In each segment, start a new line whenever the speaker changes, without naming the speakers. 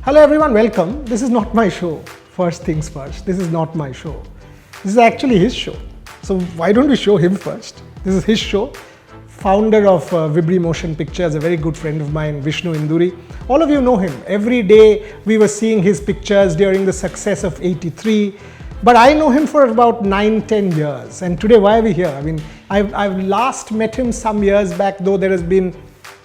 Hello everyone, welcome. This is not my show. First things first, this is not my show. This is actually his show. So why don't we show him first? This is his show. Founder of Vibri Motion Pictures, a very good friend of mine, Vishnu Induri. All of you know him. Every day we were seeing his pictures during the success of 83. But I know him for about 9-10 years. And today, why are we here? I mean, I've last met him some years back, though there has been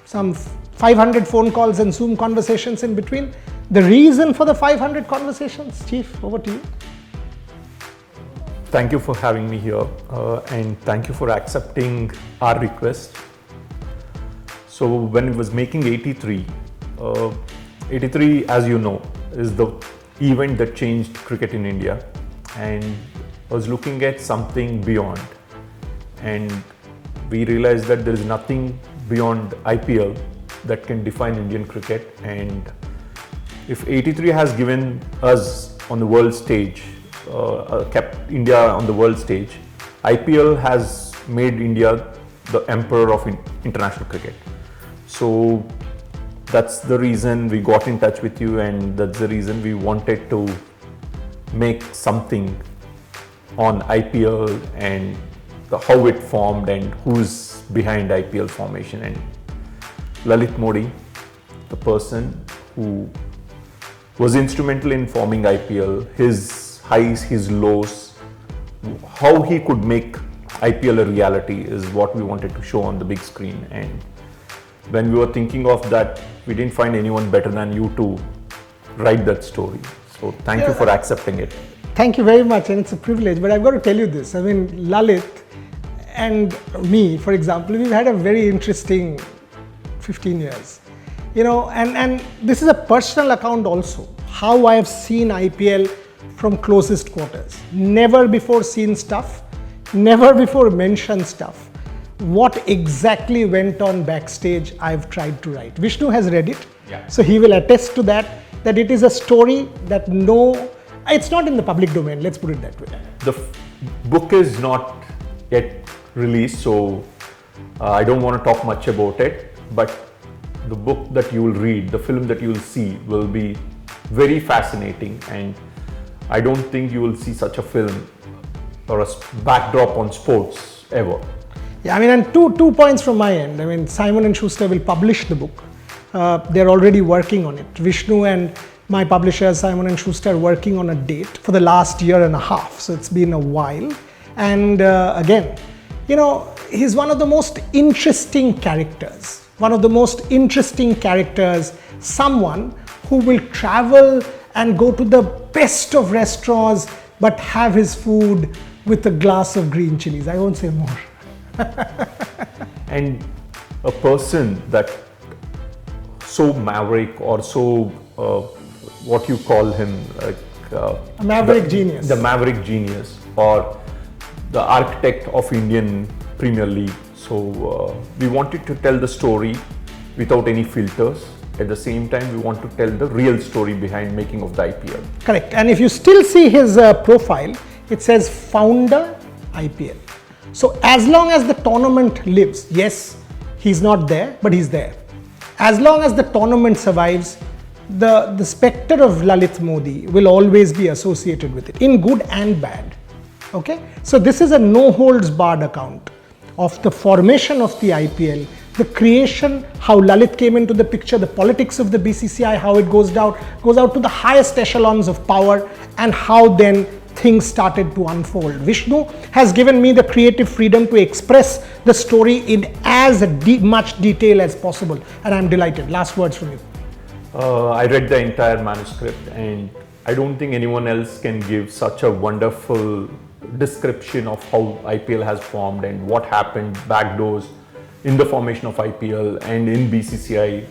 some 500 phone calls and Zoom conversations in between. The reason for the 500 conversations, Chief, over to you.
Thank you for having me here and thank you for accepting our request. So when it was making 83, 83 as you know is the event that changed cricket in India, and I was looking at something beyond, and we realized that there is nothing beyond IPL that can define Indian cricket. And if 83 has given us on the world stage, kept India on the world stage, IPL has made India the emperor of international cricket. So that's the reason we got in touch with you, and that's the reason we wanted to make something on IPL and how it formed and who's behind IPL formation. And Lalit Modi, the person who was instrumental in forming IPL, his highs, his lows, how he could make IPL a reality is what we wanted to show on the big screen. And when we were thinking of that, we didn't find anyone better than you to write that story. So thank you for accepting it.
Thank you very much, and it's a privilege. But I've got to tell you this. I mean, Lalit and me, for example, we've had a very interesting 15 years. You know, and this is a personal account also. How I have seen IPL from closest quarters. Never before seen stuff, never before mentioned stuff. What exactly went on backstage, I've tried to write. Vishnu has read it, so he will attest to that it is a story that it's not in the public domain, let's put it that way.
The book is not yet released, so I don't want to talk much about it, but the book that you will read, the film that you will see will be very fascinating, and I don't think you will see such a film or a backdrop on sports ever.
Yeah, I mean, and two points from my end. I mean, Simon & Schuster will publish the book. They're already working on it. Vishnu and my publisher, Simon & Schuster, are working on a date for the last year and a half. So it's been a while. And again, you know, he's one of the most interesting characters. Someone who will travel and go to the best of restaurants, but have his food with a glass of green chilies. I won't say more.
And a person that so maverick, or so what you call him, like
a maverick genius.
The maverick genius, or the architect of Indian Premier League. So we wanted to tell the story without any filters. At the same time, we want to tell the real story behind making of the IPL.
Correct. And if you still see his profile, it says founder IPL. So as long as the tournament lives, yes, he's not there, but he's there. As long as the tournament survives, the specter of Lalit Modi will always be associated with it, in good and bad. Okay? So this is a no holds barred account of the formation of the IPL, the creation, how Lalit came into the picture, the politics of the BCCI, how it goes out to the highest echelons of power, and how then things started to unfold. Vishnu has given me the creative freedom to express the story in as much detail as possible, and I'm delighted. Last words from you.
I read the entire manuscript, and I don't think anyone else can give such a wonderful description of how IPL has formed and what happened backdoors in the formation of IPL and in BCCI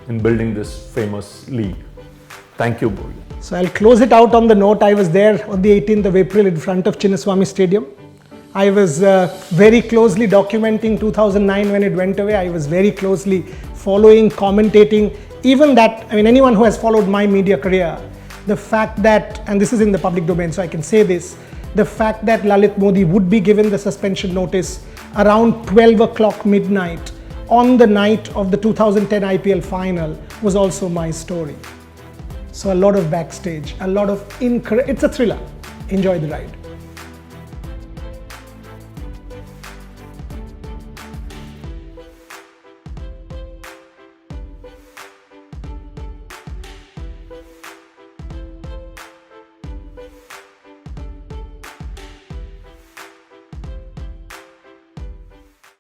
in building this famous league. Thank you, Boy.
So I'll close it out on the note. I was there on the 18th of April in front of Chinnaswamy Stadium. I was very closely documenting 2009 when it went away. I was very closely following, commentating, even that, I mean, anyone who has followed my media career, the fact that, and this is in the public domain, so I can say this, the fact that Lalit Modi would be given the suspension notice around 12 o'clock midnight on the night of the 2010 IPL final was also my story. So a lot of backstage, a lot of it's a thriller. Enjoy the ride.